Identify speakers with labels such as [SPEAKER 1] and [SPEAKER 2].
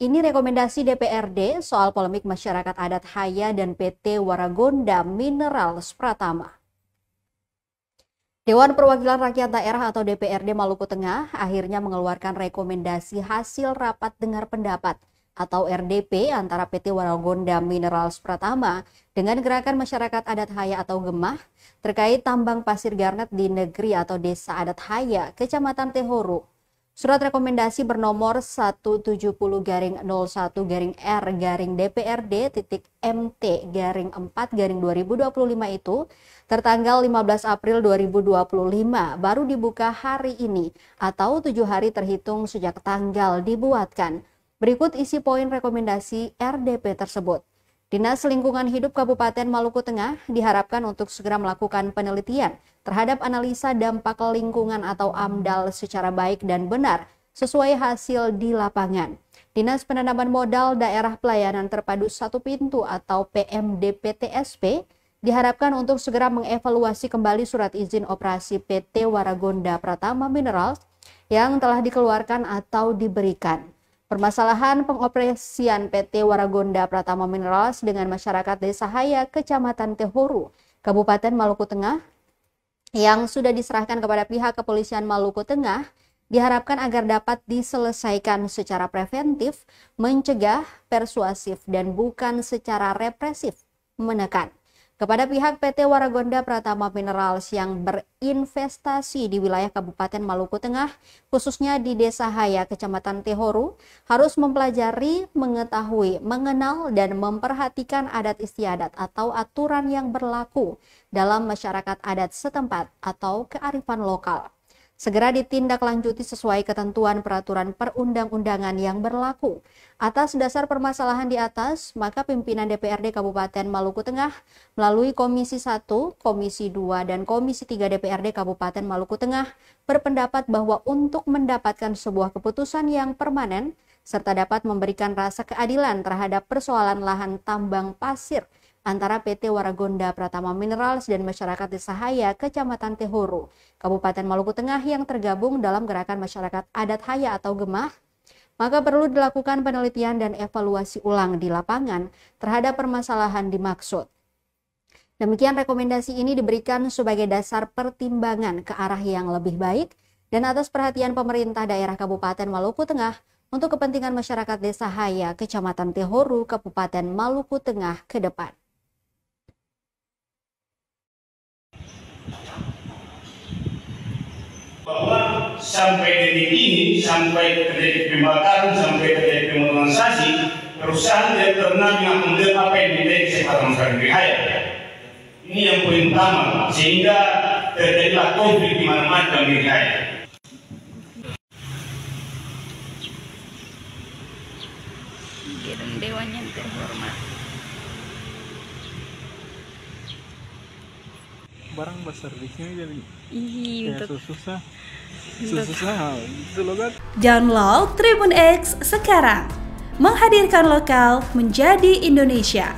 [SPEAKER 1] Ini rekomendasi DPRD soal polemik masyarakat adat Haya dan PT Waragonda Minerals Pratama. Dewan Perwakilan Rakyat Daerah atau DPRD Maluku Tengah akhirnya mengeluarkan rekomendasi hasil rapat dengar pendapat atau RDP antara PT Waragonda Minerals Pratama dengan Gerakan Masyarakat Adat Haya atau Gemah terkait tambang pasir garnet di negeri atau Desa Adat Haya, Kecamatan Tehoru. Surat rekomendasi bernomor 170-01-DPRD.MT-4-2025 itu tertanggal 15 April 2025 baru dibuka hari ini atau 7 hari terhitung sejak tanggal dibuatkan. Berikut isi poin rekomendasi RDP tersebut. Dinas Lingkungan Hidup Kabupaten Maluku Tengah diharapkan untuk segera melakukan penelitian terhadap analisa dampak lingkungan atau AMDAL secara baik dan benar sesuai hasil di lapangan. Dinas Penanaman Modal Daerah Pelayanan Terpadu Satu Pintu atau PMDPTSP diharapkan untuk segera mengevaluasi kembali surat izin operasi PT Waragonda Pratama Minerals yang telah dikeluarkan atau diberikan. Permasalahan pengoperasian PT Waragonda Pratama Minerals dengan masyarakat Desa Haya, Kecamatan Tehoru, Kabupaten Maluku Tengah, yang sudah diserahkan kepada pihak kepolisian Maluku Tengah, diharapkan agar dapat diselesaikan secara preventif, mencegah, persuasif, dan bukan secara represif, menekan. Kepada pihak PT Waragonda Pratama Minerals yang berinvestasi di wilayah Kabupaten Maluku Tengah, khususnya di Desa Haya, Kecamatan Tehoru, harus mempelajari, mengetahui, mengenal, dan memperhatikan adat istiadat atau aturan yang berlaku dalam masyarakat adat setempat atau kearifan lokal. Segera ditindaklanjuti sesuai ketentuan peraturan perundang-undangan yang berlaku. Atas dasar permasalahan di atas, maka pimpinan DPRD Kabupaten Maluku Tengah melalui Komisi 1, Komisi 2, dan Komisi 3 DPRD Kabupaten Maluku Tengah berpendapat bahwa untuk mendapatkan sebuah keputusan yang permanen serta dapat memberikan rasa keadilan terhadap persoalan lahan tambang pasir antara PT Waragonda Pratama Minerals dan masyarakat Desa Haya, Kecamatan Tehoru, Kabupaten Maluku Tengah yang tergabung dalam Gerakan Masyarakat Adat Haya atau Gemah, maka perlu dilakukan penelitian dan evaluasi ulang di lapangan terhadap permasalahan dimaksud. Demikian rekomendasi ini diberikan sebagai dasar pertimbangan ke arah yang lebih baik dan atas perhatian pemerintah daerah Kabupaten Maluku Tengah untuk kepentingan masyarakat Desa Haya, Kecamatan Tehoru, Kabupaten Maluku Tengah ke depan.
[SPEAKER 2] Bahwa sampai detik ini, sampai terjadi pembakaran, sampai terjadi pemotonisasi, perusahaan tidak pernah mengakomodir apa yang menjadi kesempatan masyarakat di Haya. Ini yang poin utama, sehingga terjadilah konflik di mana-mana dalam diri Haya.
[SPEAKER 3] Gedung Dewan yang terhormat.
[SPEAKER 4] Barang besar di sini jadi
[SPEAKER 3] Untuk
[SPEAKER 4] susah slogan.
[SPEAKER 5] Download Tribun X sekarang, menghadirkan lokal menjadi Indonesia.